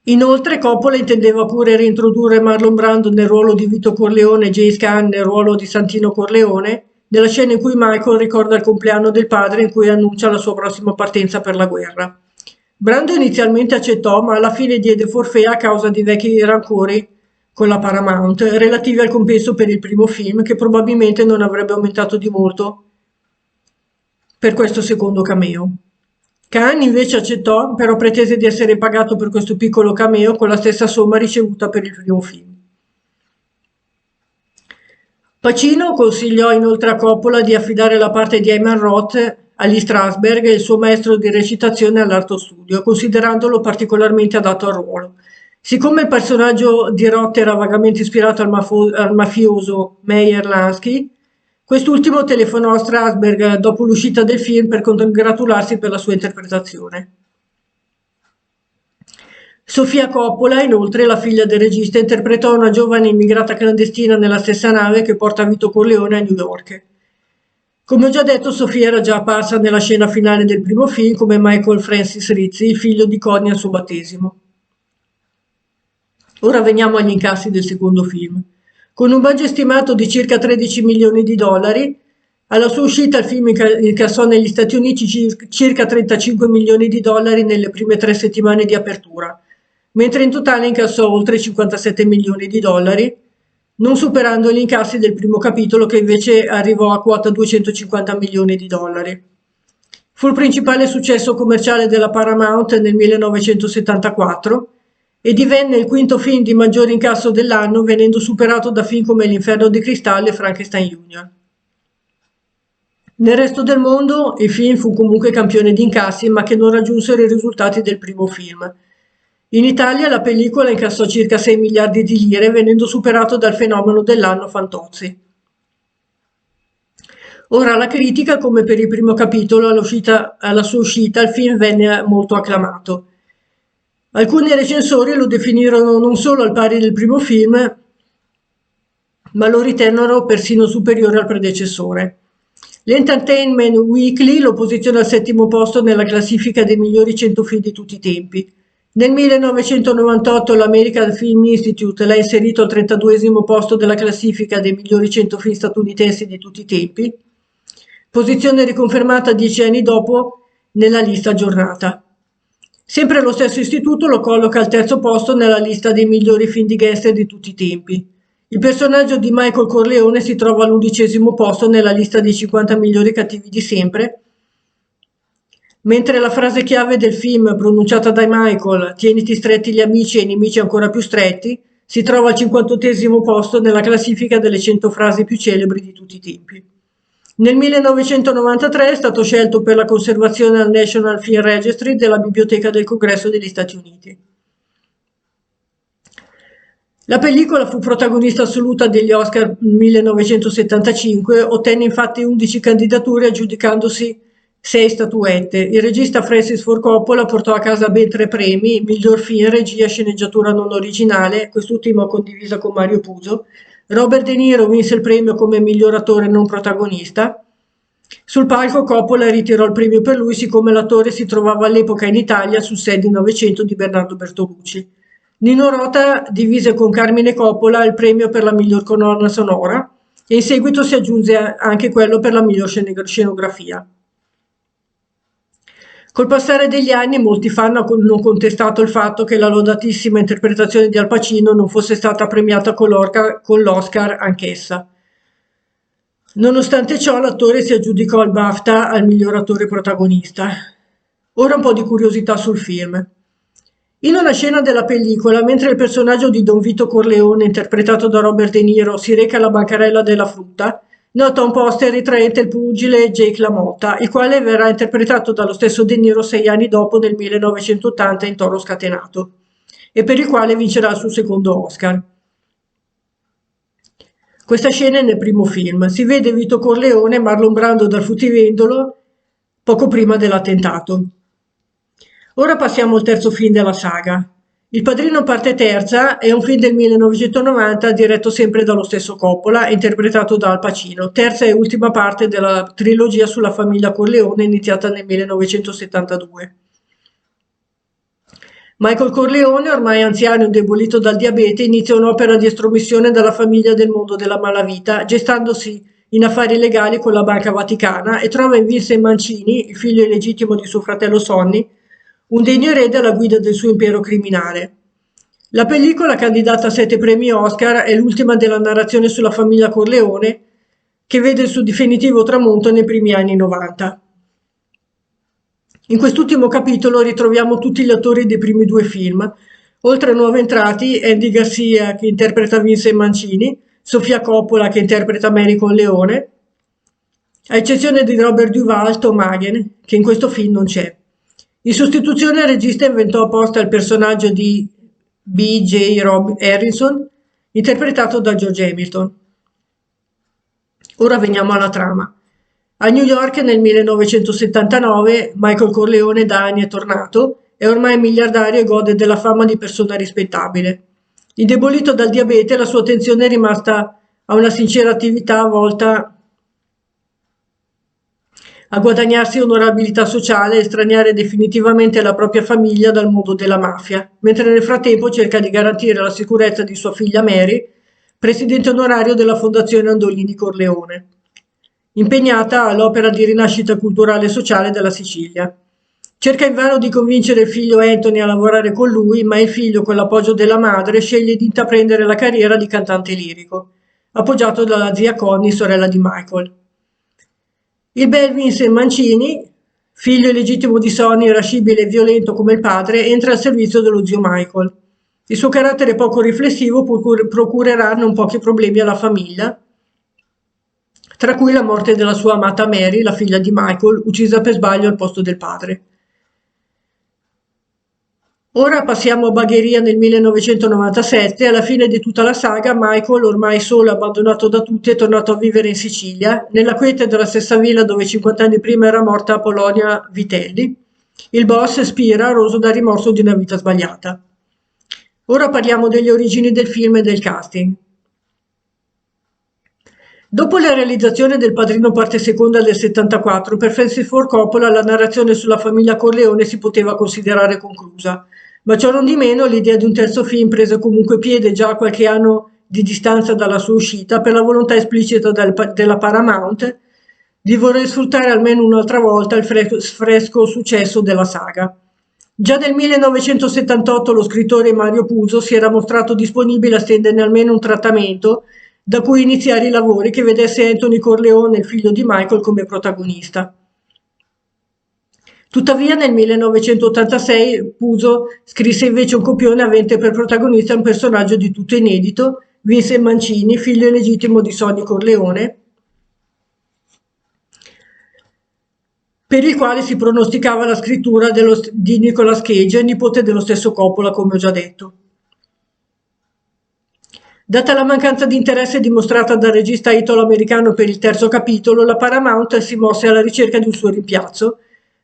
Inoltre Coppola intendeva pure reintrodurre Marlon Brando nel ruolo di Vito Corleone e James Caan nel ruolo di Santino Corleone, nella scena in cui Michael ricorda il compleanno del padre in cui annuncia la sua prossima partenza per la guerra. Brando inizialmente accettò, ma alla fine diede forfait a causa di vecchi rancori con la Paramount relativi al compenso per il primo film, che probabilmente non avrebbe aumentato di molto per questo secondo cameo. Caan invece accettò, però pretese di essere pagato per questo piccolo cameo con la stessa somma ricevuta per il primo film. Pacino consigliò inoltre a Coppola di affidare la parte di Ayman Roth a Lee Strasberg, il suo maestro di recitazione all'Arto Studio, considerandolo particolarmente adatto al ruolo. Siccome il personaggio di Roth era vagamente ispirato al mafioso Meyer Lansky, quest'ultimo telefonò a Strasberg dopo l'uscita del film per congratularsi per la sua interpretazione. Sofia Coppola, inoltre, la figlia del regista, interpretò una giovane immigrata clandestina nella stessa nave che porta Vito Corleone a New York. Come ho già detto, Sofia era già apparsa nella scena finale del primo film come Michael Francis Rizzi, il figlio di Connie al suo battesimo. Ora veniamo agli incassi del secondo film. Con un budget stimato di circa 13 milioni di dollari, alla sua uscita il film incassò negli Stati Uniti circa 35 milioni di dollari nelle prime 3 settimane di apertura, mentre in totale incassò oltre 57 milioni di dollari, non superando gli incassi del primo capitolo che invece arrivò a quota 250 milioni di dollari. Fu il principale successo commerciale della Paramount nel 1974 e divenne il quinto film di maggior incasso dell'anno, venendo superato da film come L'Inferno di Cristallo e Frankenstein Jr. Nel resto del mondo il film fu comunque campione di incassi, ma che non raggiunsero i risultati del primo film. In Italia la pellicola incassò circa 6 miliardi di lire, venendo superato dal fenomeno dell'anno Fantozzi. Ora la critica, come per il primo capitolo, alla sua uscita il film venne molto acclamato. Alcuni recensori lo definirono non solo al pari del primo film, ma lo ritennero persino superiore al predecessore. L'Entertainment Weekly lo posiziona al 7° posto nella classifica dei migliori 100 film di tutti i tempi. Nel 1998 l'American Film Institute l'ha inserito al 32° posto della classifica dei migliori 100 film statunitensi di tutti i tempi, posizione riconfermata 10 anni dopo nella lista aggiornata. Sempre lo stesso istituto lo colloca al 3° posto nella lista dei migliori film di gangster di tutti i tempi. Il personaggio di Michael Corleone si trova all'11° posto nella lista dei 50 migliori cattivi di sempre, mentre la frase chiave del film pronunciata da Michael, "Tieniti stretti gli amici e i nemici ancora più stretti", si trova al 58° posto nella classifica delle 100 frasi più celebri di tutti i tempi. Nel 1993 è stato scelto per la conservazione al National Film Registry della Biblioteca del Congresso degli Stati Uniti. La pellicola fu protagonista assoluta degli Oscar 1975, ottenne infatti 11 candidature aggiudicandosi 6 statuette. Il regista Francis Ford Coppola portò a casa ben 3 premi: miglior film, regia, sceneggiatura non originale, quest'ultimo condivisa con Mario Puzo. Robert De Niro vinse il premio come miglior attore non protagonista. Sul palco Coppola ritirò il premio per lui, siccome l'attore si trovava all'epoca in Italia sul set di Novecento di Bernardo Bertolucci. Nino Rota divise con Carmine Coppola il premio per la miglior colonna sonora e in seguito si aggiunse anche quello per la miglior scenografia. Col passare degli anni molti fan hanno contestato il fatto che la lodatissima interpretazione di Al Pacino non fosse stata premiata con l'Oscar anch'essa. Nonostante ciò, l'attore si aggiudicò il BAFTA al miglior attore protagonista. Ora un po' di curiosità sul film. In una scena della pellicola, mentre il personaggio di Don Vito Corleone, interpretato da Robert De Niro, si reca alla bancarella della frutta, nota un poster ritraente il pugile Jake LaMotta, il quale verrà interpretato dallo stesso De Niro 6 anni dopo, nel 1980, in Toro Scatenato, e per il quale vincerà il suo secondo Oscar. Questa scena è nel primo film. Si vede Vito Corleone Marlon Brando dal fruttivendolo poco prima dell'attentato. Ora passiamo al terzo film della saga. Il Padrino parte terza è un film del 1990 diretto sempre dallo stesso Coppola e interpretato da Al Pacino, terza e ultima parte della trilogia sulla famiglia Corleone iniziata nel 1972. Michael Corleone, ormai anziano e indebolito dal diabete, inizia un'opera di estromissione dalla famiglia del mondo della malavita, gestandosi in affari legali con la Banca Vaticana, e trova in Vincent Mancini, il figlio illegittimo di suo fratello Sonny, un degno erede alla guida del suo impero criminale. La pellicola, candidata a 7 premi Oscar, è l'ultima della narrazione sulla famiglia Corleone, che vede il suo definitivo tramonto nei primi anni 90. In quest'ultimo capitolo ritroviamo tutti gli attori dei primi 2 film, oltre a nuovi entrati Andy Garcia che interpreta Vincent Mancini, Sofia Coppola che interpreta Mary Corleone, a eccezione di Robert Duvall, Tom Hagen, che in questo film non c'è. In sostituzione il regista inventò apposta il personaggio di B.J. Harrison, interpretato da George Hamilton. Ora veniamo alla trama. A New York nel 1979 Michael Corleone da anni è tornato è ormai miliardario e gode della fama di persona rispettabile. Indebolito dal diabete, la sua attenzione è rimasta a una sincera attività volta a guadagnarsi onorabilità sociale e estraniare definitivamente la propria famiglia dal mondo della mafia, mentre nel frattempo cerca di garantire la sicurezza di sua figlia Mary, presidente onorario della Fondazione Andolini Corleone, impegnata all'opera di rinascita culturale e sociale della Sicilia. Cerca invano di convincere il figlio Anthony a lavorare con lui, ma il figlio, con l'appoggio della madre, sceglie di intraprendere la carriera di cantante lirico, appoggiato dalla zia Connie, sorella di Michael. Il bel Vincent Mancini, figlio illegittimo di Sonny, irascibile e violento come il padre, entra al servizio dello zio Michael. Il suo carattere poco riflessivo procurerà non pochi problemi alla famiglia, tra cui la morte della sua amata Mary, la figlia di Michael, uccisa per sbaglio al posto del padre. Ora passiamo a Bagheria nel 1997. Alla fine di tutta la saga, Michael, ormai solo e abbandonato da tutti, è tornato a vivere in Sicilia, nella quiete della stessa villa dove 50 anni prima era morta Apollonia Vitelli. Il boss spira, roso da rimorso di una vita sbagliata. Ora parliamo delle origini del film e del casting. Dopo la realizzazione del Padrino parte seconda del 74, per Francis Ford Coppola la narrazione sulla famiglia Corleone si poteva considerare conclusa, ma ciò non di meno l'idea di un terzo film prese comunque piede già a qualche anno di distanza dalla sua uscita per la volontà esplicita della Paramount di voler sfruttare almeno un'altra volta il fresco successo della saga. Già nel 1978 lo scrittore Mario Puzo si era mostrato disponibile a stenderne almeno un trattamento da cui iniziare i lavori che vedesse Anthony Corleone, il figlio di Michael, come protagonista. Tuttavia nel 1986 Puzo scrisse invece un copione avente per protagonista un personaggio di tutto inedito, Vincent Mancini, figlio illegittimo di Sonny Corleone, per il quale si pronosticava la scrittura di Nicolas Cage, nipote dello stesso Coppola, come ho già detto. Data la mancanza di interesse dimostrata dal regista italo-americano per il terzo capitolo, la Paramount si mosse alla ricerca di un suo rimpiazzo,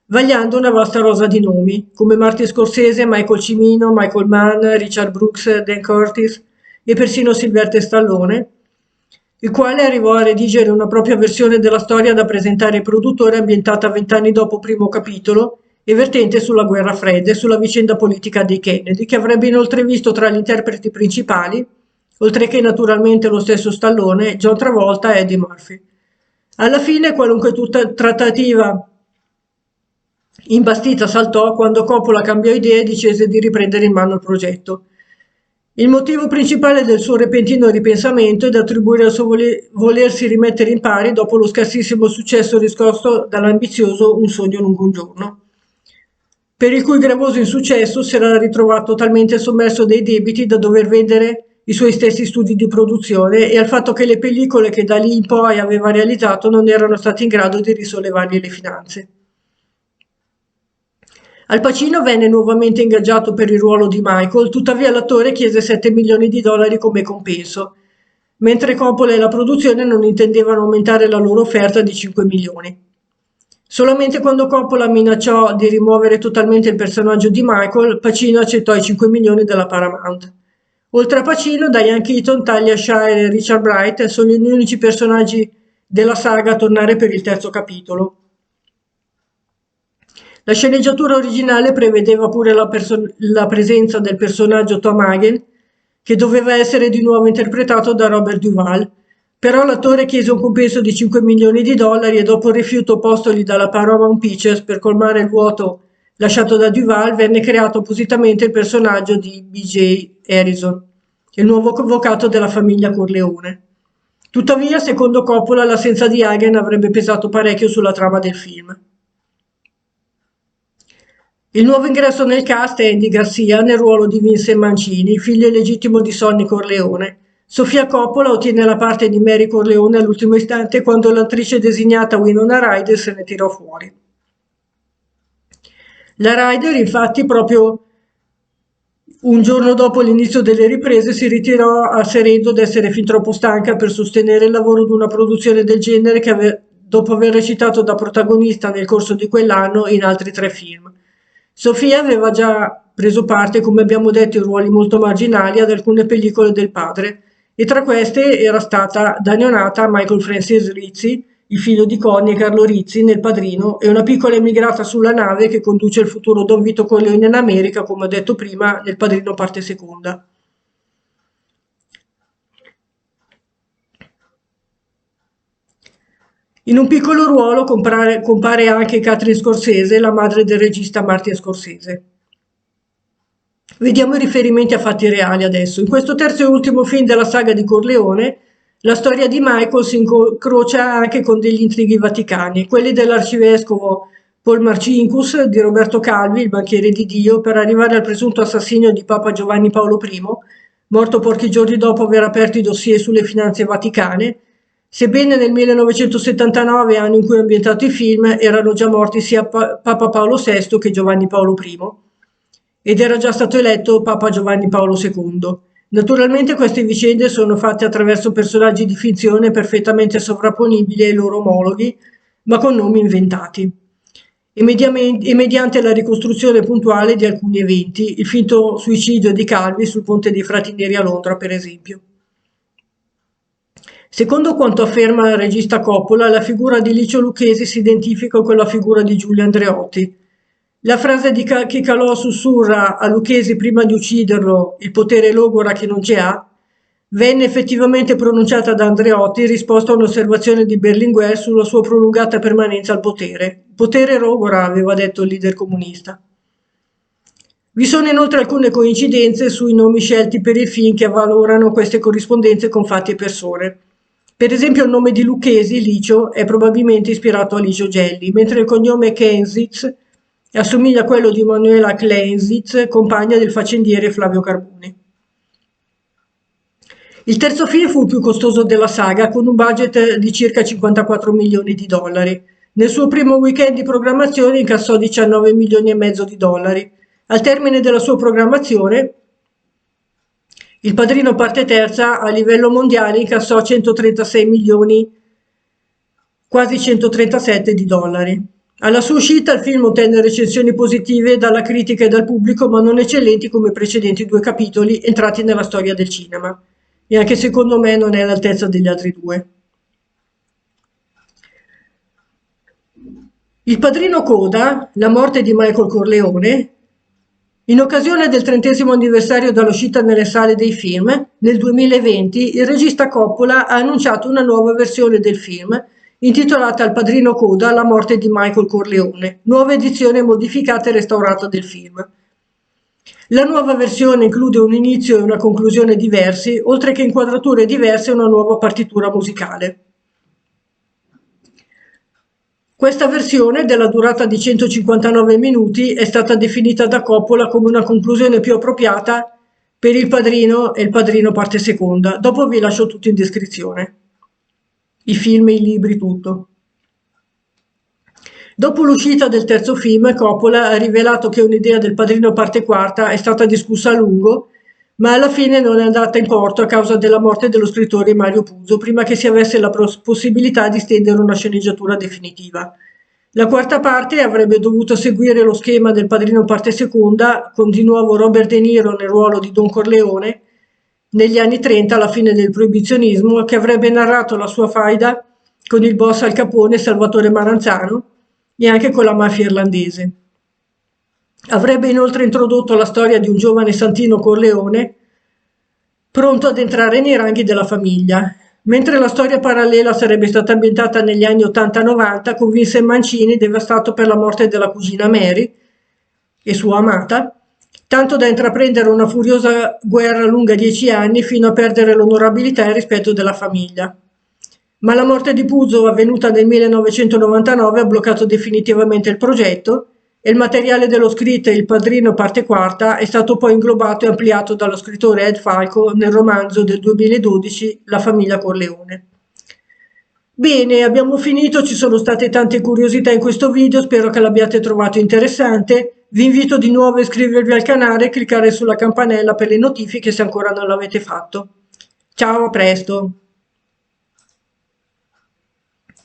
vagliando una vasta rosa di nomi, come Martin Scorsese, Michael Cimino, Michael Mann, Richard Brooks, Dan Curtis e persino Sylvester Stallone, il quale arrivò a redigere una propria versione della storia da presentare ai produttori, ambientata 20 anni dopo primo capitolo e vertente sulla guerra fredda e sulla vicenda politica dei Kennedy, che avrebbe inoltre visto tra gli interpreti principali, oltre che naturalmente lo stesso Stallone, John Travolta e Eddie Murphy. Alla fine qualunque trattativa imbastita saltò quando Coppola cambiò idea e decise di riprendere in mano il progetto. Il motivo principale del suo repentino ripensamento è da attribuire al suo volersi rimettere in pari dopo lo scarsissimo successo riscosso dall'ambizioso Un sogno lungo un giorno, per il cui gravoso insuccesso si era ritrovato talmente sommerso dai debiti da dover vendere i suoi stessi studi di produzione e al fatto che le pellicole che da lì in poi aveva realizzato non erano state in grado di risollevargli le finanze. Al Pacino venne nuovamente ingaggiato per il ruolo di Michael, tuttavia l'attore chiese 7 milioni di dollari come compenso, mentre Coppola e la produzione non intendevano aumentare la loro offerta di 5 milioni. Solamente quando Coppola minacciò di rimuovere totalmente il personaggio di Michael, Pacino accettò i 5 milioni della Paramount. Oltre a Pacino, Diane Keaton, Talia Shire e Richard Bright sono gli unici personaggi della saga a tornare per il terzo capitolo. La sceneggiatura originale prevedeva pure la presenza del personaggio Tom Hagen, che doveva essere di nuovo interpretato da Robert Duvall, però l'attore chiese un compenso di 5 milioni di dollari e dopo il rifiuto postogli dalla Paramount Pictures per colmare il vuoto lasciato da Duvall, venne creato appositamente il personaggio di B.J. Harrison, il nuovo avvocato della famiglia Corleone. Tuttavia, secondo Coppola, l'assenza di Hagen avrebbe pesato parecchio sulla trama del film. Il nuovo ingresso nel cast è Andy Garcia nel ruolo di Vincent Mancini, figlio illegittimo di Sonny Corleone. Sofia Coppola ottiene la parte di Mary Corleone all'ultimo istante quando l'attrice designata Winona Ryder se ne tirò fuori. La Ryder, infatti, proprio un giorno dopo l'inizio delle riprese si ritirò asserendo di essere fin troppo stanca per sostenere il lavoro di una produzione del genere dopo aver recitato da protagonista nel corso di quell'anno in altri 3 film. Sofia aveva già preso parte, come abbiamo detto, in ruoli molto marginali ad alcune pellicole del padre, e tra queste era stata da neonata Michael Francis Rizzi, il figlio di Connie e Carlo Rizzi nel Padrino, e una piccola emigrata sulla nave che conduce il futuro Don Vito Corleone in America, come ho detto prima, nel Padrino parte seconda. In un piccolo ruolo compare anche Catherine Scorsese, la madre del regista Martin Scorsese. Vediamo i riferimenti a fatti reali adesso. In questo terzo e ultimo film della saga di Corleone, la storia di Michael si incrocia anche con degli intrighi vaticani, quelli dell'arcivescovo Paul Marcinkus, di Roberto Calvi, il banchiere di Dio, per arrivare al presunto assassinio di Papa Giovanni Paolo I, morto pochi giorni dopo aver aperto i dossier sulle finanze vaticane, sebbene nel 1979, anno in cui è ambientato il film, erano già morti sia Papa Paolo VI che Giovanni Paolo I ed era già stato eletto Papa Giovanni Paolo II. Naturalmente queste vicende sono fatte attraverso personaggi di finzione perfettamente sovrapponibili ai loro omologhi, ma con nomi inventati. E mediante la ricostruzione puntuale di alcuni eventi, il finto suicidio di Calvi sul ponte dei Frati Neri a Londra, per esempio. Secondo quanto afferma il regista Coppola, la figura di Licio Lucchesi si identifica con la figura di Giulio Andreotti. La frase che Calò sussurra a Lucchesi prima di ucciderlo, il potere logora chi non ce ha, venne effettivamente pronunciata da Andreotti in risposta a un'osservazione di Berlinguer sulla sua prolungata permanenza al potere. Potere logora, aveva detto il leader comunista. Vi sono inoltre alcune coincidenze sui nomi scelti per il film che avvalorano queste corrispondenze con fatti e persone. Per esempio il nome di Lucchesi, Licio, è probabilmente ispirato a Licio Gelli, mentre il cognome Kensitz assomiglia a quello di Manuela Kleinzitz, compagna del faccendiere Flavio Carboni. Il terzo film fu il più costoso della saga, con un budget di circa 54 milioni di dollari. Nel suo primo weekend di programmazione incassò 19 milioni e mezzo di dollari. Al termine della sua programmazione, Il Padrino parte terza a livello mondiale incassò 136 milioni, quasi 137 di dollari. Alla sua uscita il film ottenne recensioni positive dalla critica e dal pubblico, ma non eccellenti come i precedenti due capitoli entrati nella storia del cinema. E anche secondo me non è all'altezza degli altri due. Il Padrino Coda, la morte di Michael Corleone, in occasione del 30° anniversario dall'uscita nelle sale dei film, nel 2020 il regista Coppola ha annunciato una nuova versione del film intitolata Il Padrino Coda, la morte di Michael Corleone, nuova edizione modificata e restaurata del film. La nuova versione include un inizio e una conclusione diversi, oltre che inquadrature diverse e una nuova partitura musicale. Questa versione, della durata di 159 minuti, è stata definita da Coppola come una conclusione più appropriata per Il Padrino e Il Padrino parte seconda. Dopo vi lascio tutto in descrizione. I film, i libri, tutto. Dopo l'uscita del terzo film, Coppola ha rivelato che un'idea del Padrino parte quarta è stata discussa a lungo, ma alla fine non è andata in porto a causa della morte dello scrittore Mario Puzo, prima che si avesse la possibilità di stendere una sceneggiatura definitiva. La quarta parte avrebbe dovuto seguire lo schema del Padrino parte seconda, con di nuovo Robert De Niro nel ruolo di Don Corleone, negli anni 30 alla fine del proibizionismo, che avrebbe narrato la sua faida con il boss Al Capone Salvatore Maranzano e anche con la mafia irlandese. Avrebbe inoltre introdotto la storia di un giovane Santino Corleone pronto ad entrare nei ranghi della famiglia, mentre la storia parallela sarebbe stata ambientata negli anni 80-90 con Vincent Mancini devastato per la morte della cugina Mary e sua amata, tanto da intraprendere una furiosa guerra lunga 10 anni fino a perdere l'onorabilità e il rispetto della famiglia. Ma la morte di Puzo, avvenuta nel 1999, ha bloccato definitivamente il progetto e il materiale dello scritto Il Padrino parte quarta è stato poi inglobato e ampliato dallo scrittore Ed Falco nel romanzo del 2012 La famiglia Corleone. Bene, abbiamo finito, ci sono state tante curiosità in questo video, spero che l'abbiate trovato interessante. Vi invito di nuovo a iscrivervi al canale e cliccare sulla campanella per le notifiche se ancora non l'avete fatto. Ciao, a presto!